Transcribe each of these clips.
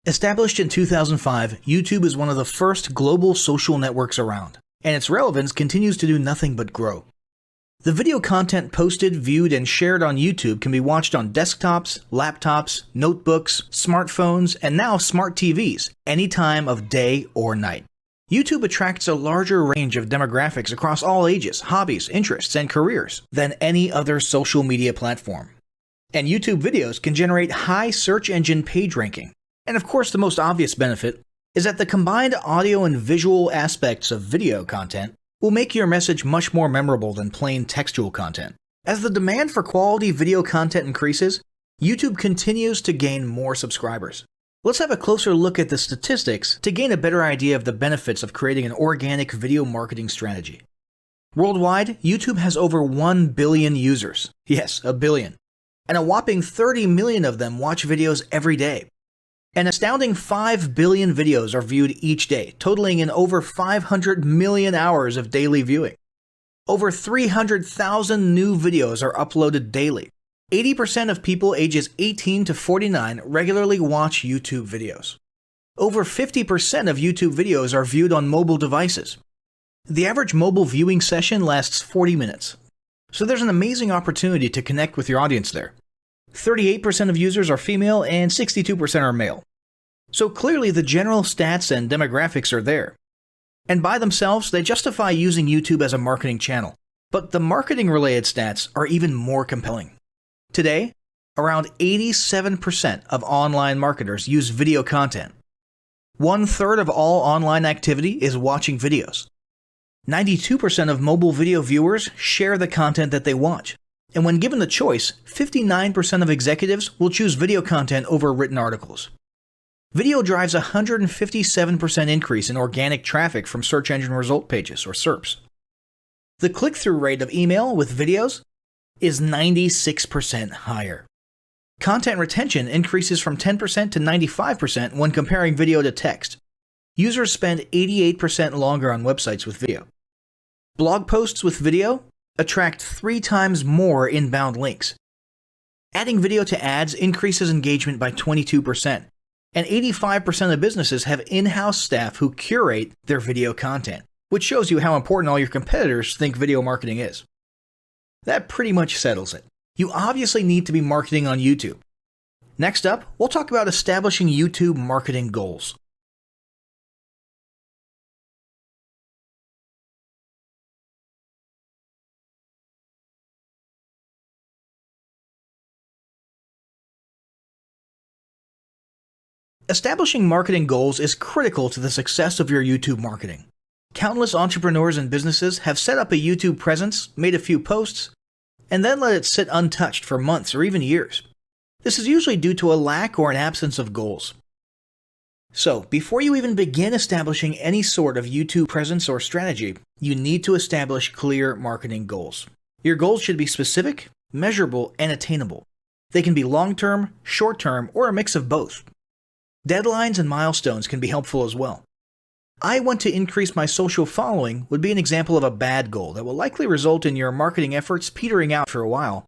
Established in 2005, YouTube is one of the first global social networks around, and its relevance continues to do nothing but grow. The video content posted, viewed, and shared on YouTube can be watched on desktops, laptops, notebooks, smartphones, and now smart TVs, any time of day or night. YouTube attracts a larger range of demographics across all ages, hobbies, interests, and careers than any other social media platform. And YouTube videos can generate high search engine page ranking. And of course, the most obvious benefit is that the combined audio and visual aspects of video content will make your message much more memorable than plain textual content. As the demand for quality video content increases, YouTube continues to gain more subscribers. Let's have a closer look at the statistics to gain a better idea of the benefits of creating an organic video marketing strategy. Worldwide, YouTube has over 1 billion users. Yes, a billion. And a whopping 30 million of them watch videos every day. An astounding 5 billion videos are viewed each day, totaling in over 500 million hours of daily viewing. Over 300,000 new videos are uploaded daily. 80% of people ages 18 to 49 regularly watch YouTube videos. Over 50% of YouTube videos are viewed on mobile devices. The average mobile viewing session lasts 40 minutes. So there's an amazing opportunity to connect with your audience there. 38% of users are female and 62% are male. So clearly the general stats and demographics are there. And by themselves, they justify using YouTube as a marketing channel. But the marketing-related stats are even more compelling. Today, around 87% of online marketers use video content. 1/3 of all online activity is watching videos. 92% of mobile video viewers share the content that they watch. And when given the choice, 59% of executives will choose video content over written articles. Video drives a 157% increase in organic traffic from search engine result pages, or SERPs. The click-through rate of email with videos is 96% higher. Content retention increases from 10% to 95% when comparing video to text. Users spend 88% longer on websites with video. Blog posts with video attract 3 times more inbound links. Adding video to ads increases engagement by 22%, and 85% of businesses have in-house staff who curate their video content, which shows you how important all your competitors think video marketing is. That pretty much settles it. You obviously need to be marketing on YouTube. Next up, we'll talk about establishing YouTube marketing goals. Establishing marketing goals is critical to the success of your YouTube marketing. Countless entrepreneurs and businesses have set up a YouTube presence, made a few posts, and then let it sit untouched for months or even years. This is usually due to a lack or an absence of goals. So, before you even begin establishing any sort of YouTube presence or strategy, you need to establish clear marketing goals. Your goals should be specific, measurable, and attainable. They can be long-term, short-term, or a mix of both. Deadlines and milestones can be helpful as well. I want to increase my social following would be an example of a bad goal that will likely result in your marketing efforts petering out for a while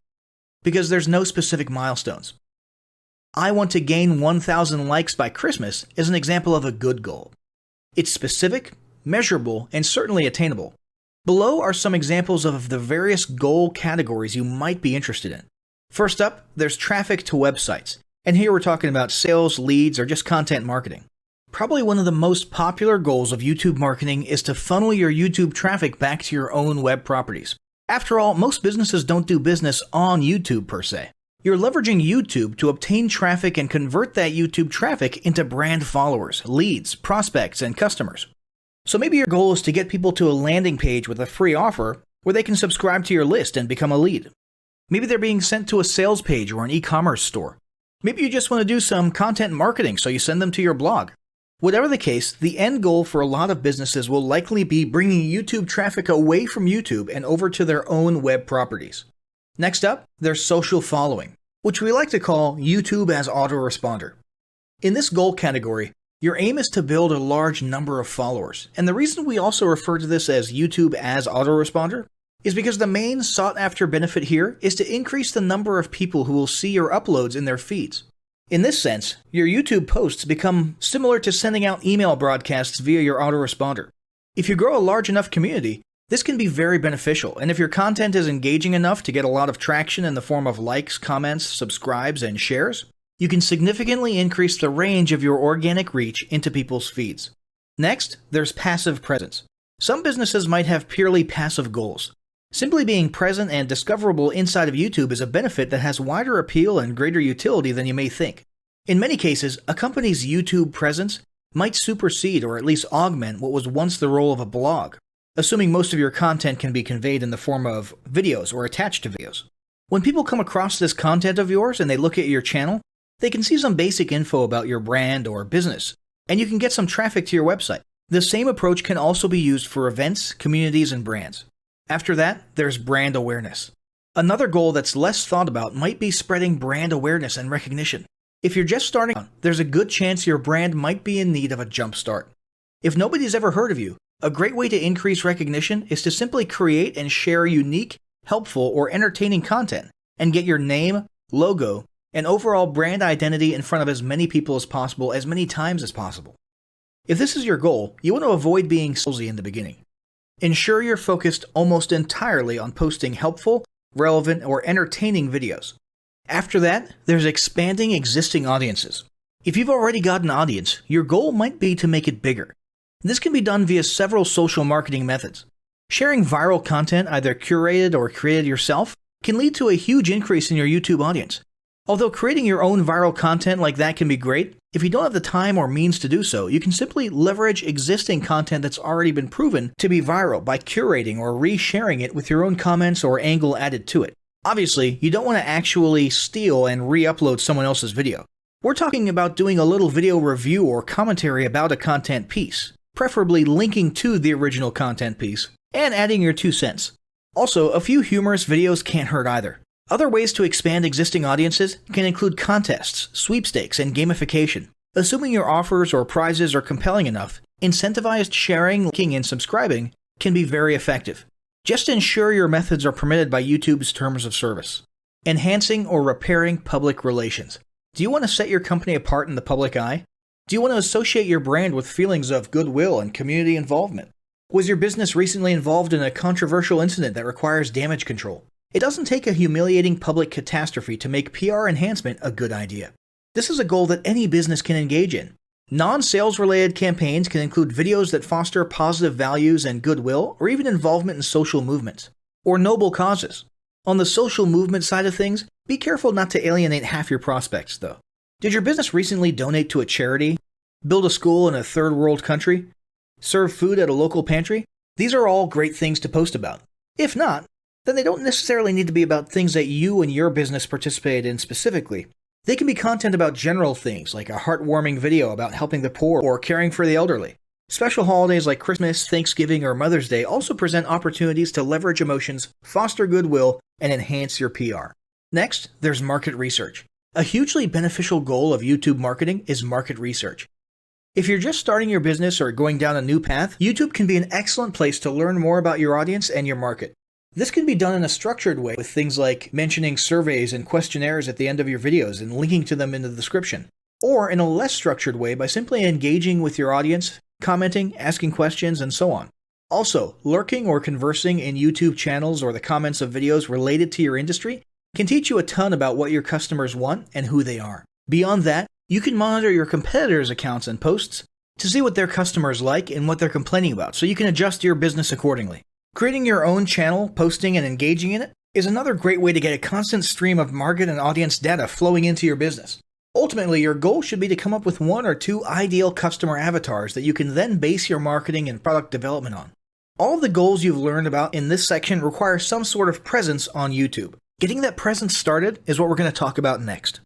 because there's no specific milestones. I want to gain 1,000 likes by Christmas is an example of a good goal. It's specific, measurable, and certainly attainable. Below are some examples of the various goal categories you might be interested in. First up, there's traffic to websites. And here we're talking about sales, leads, or just content marketing. Probably one of the most popular goals of YouTube marketing is to funnel your YouTube traffic back to your own web properties. After all, most businesses don't do business on YouTube per se. You're leveraging YouTube to obtain traffic and convert that YouTube traffic into brand followers, leads, prospects, and customers. So maybe your goal is to get people to a landing page with a free offer where they can subscribe to your list and become a lead. Maybe they're being sent to a sales page or an e-commerce store. Maybe you just want to do some content marketing, so you send them to your blog. Whatever the case, the end goal for a lot of businesses will likely be bringing YouTube traffic away from YouTube and over to their own web properties. Next up, there's social following, which we like to call YouTube as autoresponder. In this goal category, your aim is to build a large number of followers, and the reason we also refer to this as YouTube as autoresponder is because the main sought-after benefit here is to increase the number of people who will see your uploads in their feeds. In this sense, your YouTube posts become similar to sending out email broadcasts via your autoresponder. If you grow a large enough community, this can be very beneficial, and if your content is engaging enough to get a lot of traction in the form of likes, comments, subscribes, and shares, you can significantly increase the range of your organic reach into people's feeds. Next, there's passive presence. Some businesses might have purely passive goals. Simply being present and discoverable inside of YouTube is a benefit that has wider appeal and greater utility than you may think. In many cases, a company's YouTube presence might supersede or at least augment what was once the role of a blog, assuming most of your content can be conveyed in the form of videos or attached to videos. When people come across this content of yours and they look at your channel, they can see some basic info about your brand or business, and you can get some traffic to your website. The same approach can also be used for events, communities, and brands. After that, there's brand awareness. Another goal that's less thought about might be spreading brand awareness and recognition. If you're just starting out, there's a good chance your brand might be in need of a jump start. If nobody's ever heard of you, a great way to increase recognition is to simply create and share unique, helpful, or entertaining content and get your name, logo, and overall brand identity in front of as many people as possible as many times as possible. If this is your goal, you want to avoid being salesy in the beginning. Ensure you're focused almost entirely on posting helpful, relevant, or entertaining videos. After that, there's expanding existing audiences. If you've already got an audience, your goal might be to make it bigger. This can be done via several social marketing methods. Sharing viral content, either curated or created yourself, can lead to a huge increase in your YouTube audience. Although creating your own viral content like that can be great, if you don't have the time or means to do so, you can simply leverage existing content that's already been proven to be viral by curating or resharing it with your own comments or angle added to it. Obviously, you don't want to actually steal and re-upload someone else's video. We're talking about doing a little video review or commentary about a content piece, preferably linking to the original content piece, and adding your 2 cents. Also, a few humorous videos can't hurt either. Other ways to expand existing audiences can include contests, sweepstakes, and gamification. Assuming your offers or prizes are compelling enough, incentivized sharing, liking, and subscribing can be very effective. Just ensure your methods are permitted by YouTube's terms of service. Enhancing or repairing public relations. Do you want to set your company apart in the public eye? Do you want to associate your brand with feelings of goodwill and community involvement? Was your business recently involved in a controversial incident that requires damage control? It doesn't take a humiliating public catastrophe to make PR enhancement a good idea. This is a goal that any business can engage in. Non-sales related campaigns can include videos that foster positive values and goodwill, or even involvement in social movements, or noble causes. On the social movement side of things, be careful not to alienate half your prospects, though. Did your business recently donate to a charity? Build a school in a third world country? Serve food at a local pantry? These are all great things to post about. If not, then they don't necessarily need to be about things that you and your business participate in specifically. They can be content about general things, like a heartwarming video about helping the poor or caring for the elderly. Special holidays like Christmas, Thanksgiving, or Mother's Day also present opportunities to leverage emotions, foster goodwill, and enhance your PR. Next, there's market research. A hugely beneficial goal of YouTube marketing is market research. If you're just starting your business or going down a new path, YouTube can be an excellent place to learn more about your audience and your market. This can be done in a structured way with things like mentioning surveys and questionnaires at the end of your videos and linking to them in the description, or in a less structured way by simply engaging with your audience, commenting, asking questions, and so on. Also, lurking or conversing in YouTube channels or the comments of videos related to your industry can teach you a ton about what your customers want and who they are. Beyond that, you can monitor your competitors' accounts and posts to see what their customers like and what they're complaining about, so you can adjust your business accordingly. Creating your own channel, posting, and engaging in it is another great way to get a constant stream of market and audience data flowing into your business. Ultimately, your goal should be to come up with 1 or 2 ideal customer avatars that you can then base your marketing and product development on. All of the goals you've learned about in this section require some sort of presence on YouTube. Getting that presence started is what we're going to talk about next.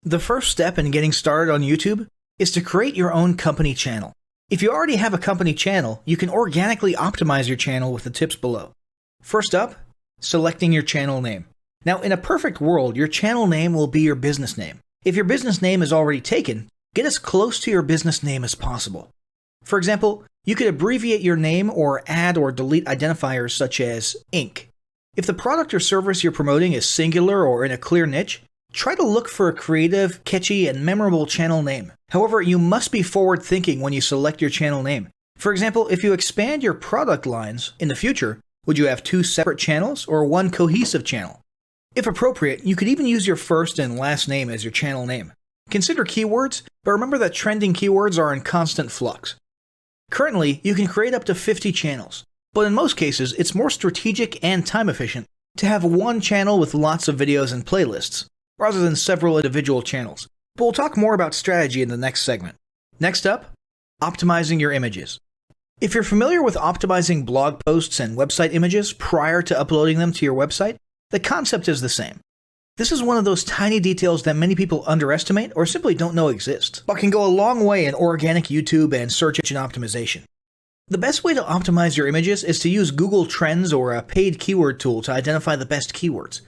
The first step in getting started on YouTube is to create your own company channel. If you already have a company channel, you can organically optimize your channel with the tips below. First up, selecting your channel name. Now, in a perfect world, your channel name will be your business name. If your business name is already taken, get as close to your business name as possible. For example, you could abbreviate your name or add or delete identifiers such as Inc. If the product or service you're promoting is singular or in a clear niche, try to look for a creative, catchy, and memorable channel name. However, you must be forward-thinking when you select your channel name. For example, if you expand your product lines in the future, would you have 2 separate channels or 1 cohesive channel? If appropriate, you could even use your first and last name as your channel name. Consider keywords, but remember that trending keywords are in constant flux. Currently, you can create up to 50 channels, but in most cases, it's more strategic and time efficient to have 1 channel with lots of videos and playlists, rather than several individual channels. But we'll talk more about strategy in the next segment. Next up, optimizing your images. If you're familiar with optimizing blog posts and website images prior to uploading them to your website, the concept is the same. This is one of those tiny details that many people underestimate or simply don't know exist, but can go a long way in organic YouTube and search engine optimization. The best way to optimize your images is to use Google Trends or a paid keyword tool to identify the best keywords.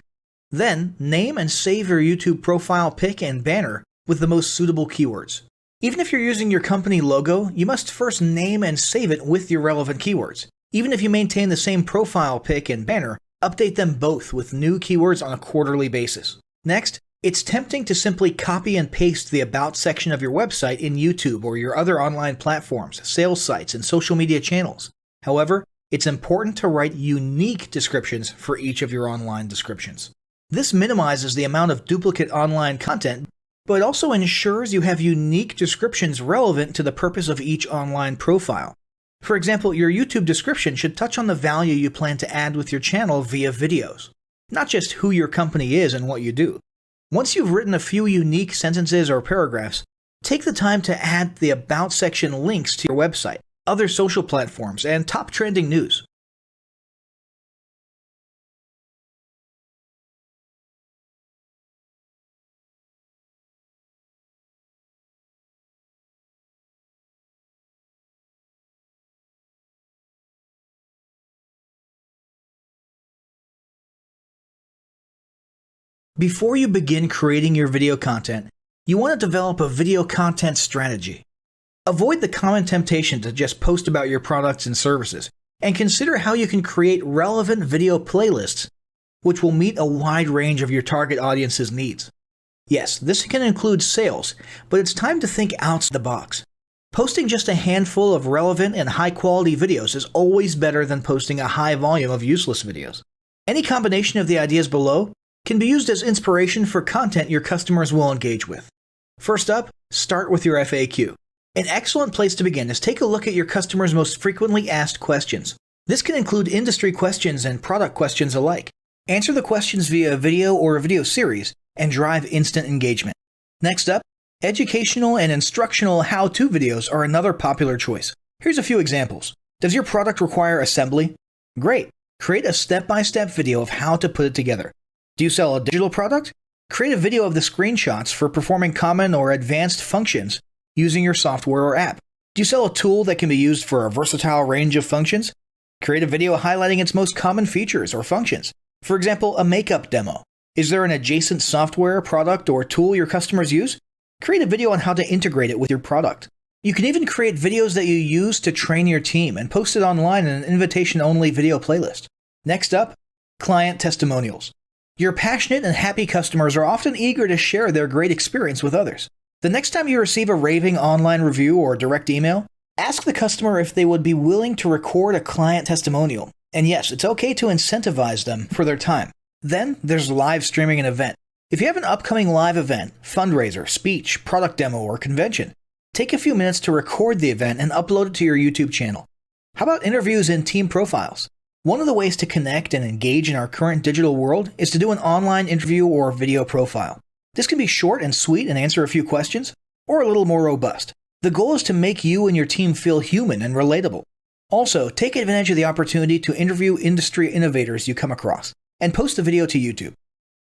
Then, name and save your YouTube profile pic and banner with the most suitable keywords. Even if you're using your company logo, you must first name and save it with your relevant keywords. Even if you maintain the same profile pic and banner, update them both with new keywords on a quarterly basis. Next, it's tempting to simply copy and paste the About section of your website in YouTube or your other online platforms, sales sites, and social media channels. However, it's important to write unique descriptions for each of your online descriptions. This minimizes the amount of duplicate online content, but also ensures you have unique descriptions relevant to the purpose of each online profile. For example, your YouTube description should touch on the value you plan to add with your channel via videos, not just who your company is and what you do. Once you've written a few unique sentences or paragraphs, take the time to add the About section links to your website, other social platforms, and top trending news. Before you begin creating your video content, you want to develop a video content strategy. Avoid the common temptation to just post about your products and services, and consider how you can create relevant video playlists which will meet a wide range of your target audience's needs. Yes, this can include sales, but it's time to think outside the box. Posting just a handful of relevant and high-quality videos is always better than posting a high volume of useless videos. Any combination of the ideas below can be used as inspiration for content your customers will engage with. First up, start with your FAQ. An excellent place to begin is take a look at your customers' most frequently asked questions. This can include industry questions and product questions alike. Answer the questions via a video or a video series and drive instant engagement. Next up, educational and instructional how-to videos are another popular choice. Here's a few examples. Does your product require assembly? Great. Create a step-by-step video of how to put it together. Do you sell a digital product? Create a video of the screenshots for performing common or advanced functions using your software or app. Do you sell a tool that can be used for a versatile range of functions? Create a video highlighting its most common features or functions. For example, a makeup demo. Is there an adjacent software, product, or tool your customers use? Create a video on how to integrate it with your product. You can even create videos that you use to train your team and post it online in an invitation-only video playlist. Next up, client testimonials. Your passionate and happy customers are often eager to share their great experience with others. The next time you receive a raving online review or direct email, ask the customer if they would be willing to record a client testimonial. And yes, it's okay to incentivize them for their time. Then there's live streaming an event. If you have an upcoming live event, fundraiser, speech, product demo, or convention, take a few minutes to record the event and upload it to your YouTube channel. How about interviews and team profiles? One of the ways to connect and engage in our current digital world is to do an online interview or video profile. This can be short and sweet and answer a few questions, or a little more robust. The goal is to make you and your team feel human and relatable. Also, take advantage of the opportunity to interview industry innovators you come across, and post a video to YouTube.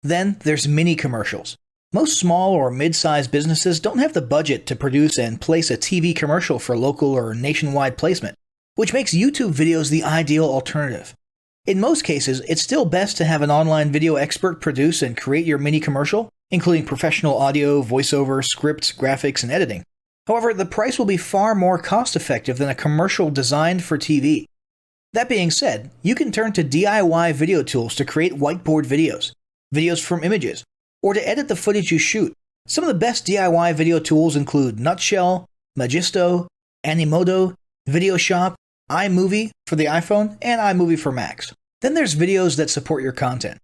Then there's mini commercials. Most small or mid-sized businesses don't have the budget to produce and place a TV commercial for local or nationwide placement, which makes YouTube videos the ideal alternative. In most cases, it's still best to have an online video expert produce and create your mini commercial, including professional audio, voiceover, scripts, graphics, and editing. However, the price will be far more cost-effective than a commercial designed for TV. That being said, you can turn to DIY video tools to create whiteboard videos, videos from images, or to edit the footage you shoot. Some of the best DIY video tools include Nutshell, Magisto, Animoto, Videoshop, iMovie for the iPhone, and iMovie for Macs. Then there's videos that support your content.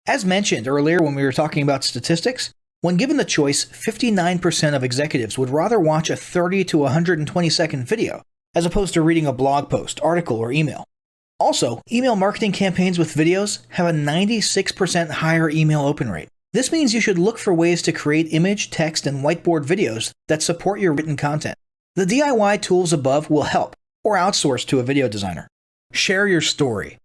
As mentioned earlier when we were talking about statistics, when given the choice, 59% of executives would rather watch a 30 to 120 second video as opposed to reading a blog post, article, or email. Also, email marketing campaigns with videos have a 96% higher email open rate. This means you should look for ways to create image, text, and whiteboard videos that support your written content. The DIY tools above will help, or outsource to a video designer. Share your story.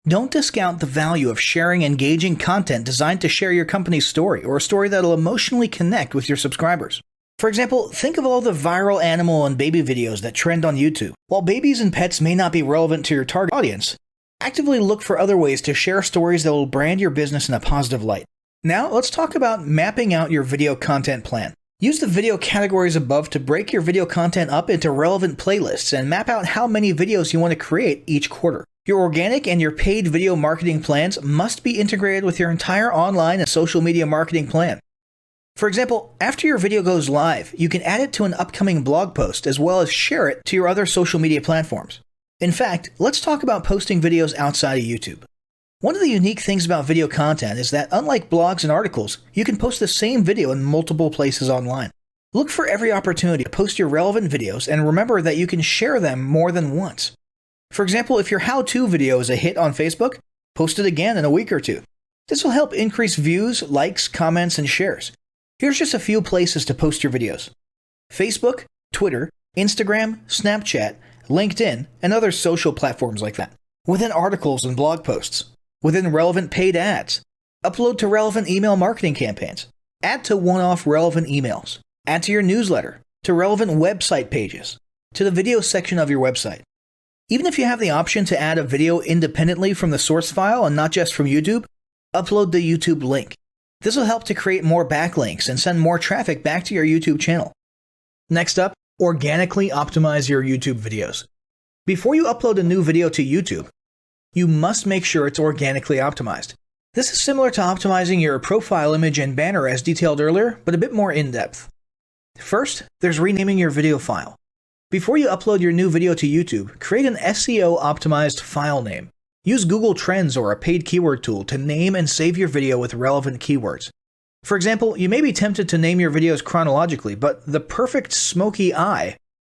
Don't discount the value of sharing engaging content designed to share your company's story, or a story that'll emotionally connect with your subscribers. For example, think of all the viral animal and baby videos that trend on YouTube. While babies and pets may not be relevant to your target audience, actively look for other ways to share stories that will brand your business in a positive light. Now, let's talk about mapping out your video content plan. Use the video categories above to break your video content up into relevant playlists and map out how many videos you want to create each quarter. Your organic and your paid video marketing plans must be integrated with your entire online and social media marketing plan. For example, after your video goes live, you can add it to an upcoming blog post as well as share it to your other social media platforms. In fact, let's talk about posting videos outside of YouTube. One of the unique things about video content is that unlike blogs and articles, you can post the same video in multiple places online. Look for every opportunity to post your relevant videos and remember that you can share them more than once. For example, if your how-to video is a hit on Facebook, post it again in a week or two. This will help increase views, likes, comments, and shares. Here's just a few places to post your videos: Facebook, Twitter, Instagram, Snapchat, LinkedIn, and other social platforms like that. Within articles and blog posts. Within relevant paid ads. Upload to relevant email marketing campaigns. Add to one-off relevant emails. Add to your newsletter. To relevant website pages. To the video section of your website. Even if you have the option to add a video independently from the source file and not just from YouTube, upload the YouTube link. This will help to create more backlinks and send more traffic back to your YouTube channel. Next up, organically optimize your YouTube videos. Before you upload a new video to YouTube, you must make sure it's organically optimized. This is similar to optimizing your profile image and banner as detailed earlier, but a bit more in-depth. First, there's renaming your video file. Before you upload your new video to YouTube, create an SEO-optimized file name. Use Google Trends or a paid keyword tool to name and save your video with relevant keywords. For example, you may be tempted to name your videos chronologically, but the perfect smoky eye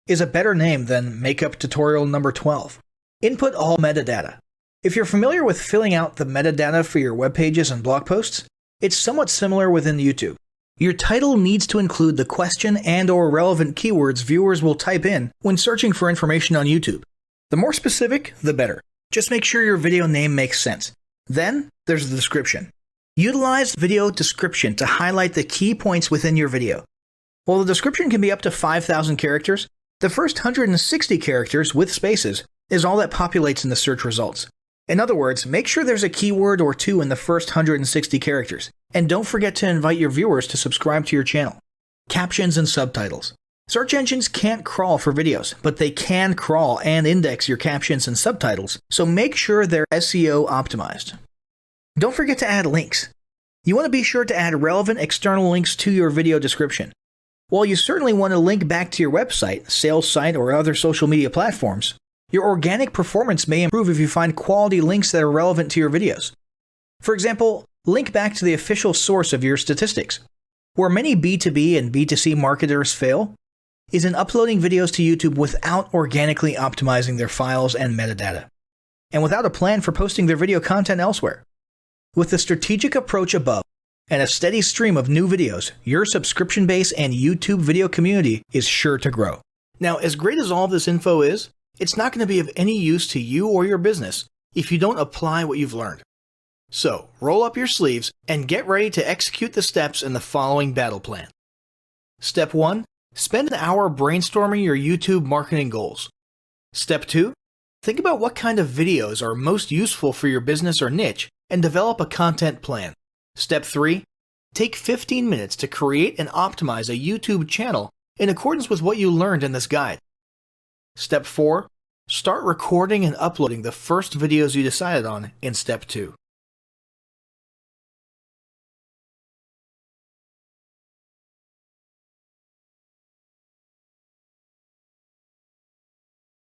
is a better name than makeup tutorial number 12. Input all metadata. If you're familiar with filling out the metadata for your web pages and blog posts, it's somewhat similar within YouTube. Your title needs to include the question and/or relevant keywords viewers will type in when searching for information on YouTube. The more specific, the better. Just make sure your video name makes sense. Then, there's the description. Utilize video description to highlight the key points within your video. While the description can be up to 5,000 characters, the first 160 characters with spaces is all that populates in the search results. In other words, make sure there's a keyword or two in the first 160 characters, and don't forget to invite your viewers to subscribe to your channel. Captions and subtitles. Search engines can't crawl for videos, but they can crawl and index your captions and subtitles, so make sure they're SEO optimized. Don't forget to add links. You want to be sure to add relevant external links to your video description. While you certainly want to link back to your website, sales site, or other social media platforms, your organic performance may improve if you find quality links that are relevant to your videos. For example, link back to the official source of your statistics. Where many B2B and B2C marketers fail is in uploading videos to YouTube without organically optimizing their files and metadata, and without a plan for posting their video content elsewhere. With the strategic approach above and a steady stream of new videos, your subscription base and YouTube video community is sure to grow. Now, as great as all this info is, it's not going to be of any use to you or your business if you don't apply what you've learned. So, roll up your sleeves and get ready to execute the steps in the following battle plan. Step 1. Spend an hour brainstorming your YouTube marketing goals. Step 2. Think about what kind of videos are most useful for your business or niche and develop a content plan. Step 3. Take 15 minutes to create and optimize a YouTube channel in accordance with what you learned in this guide. Step 4. Start recording and uploading the first videos you decided on in Step 2.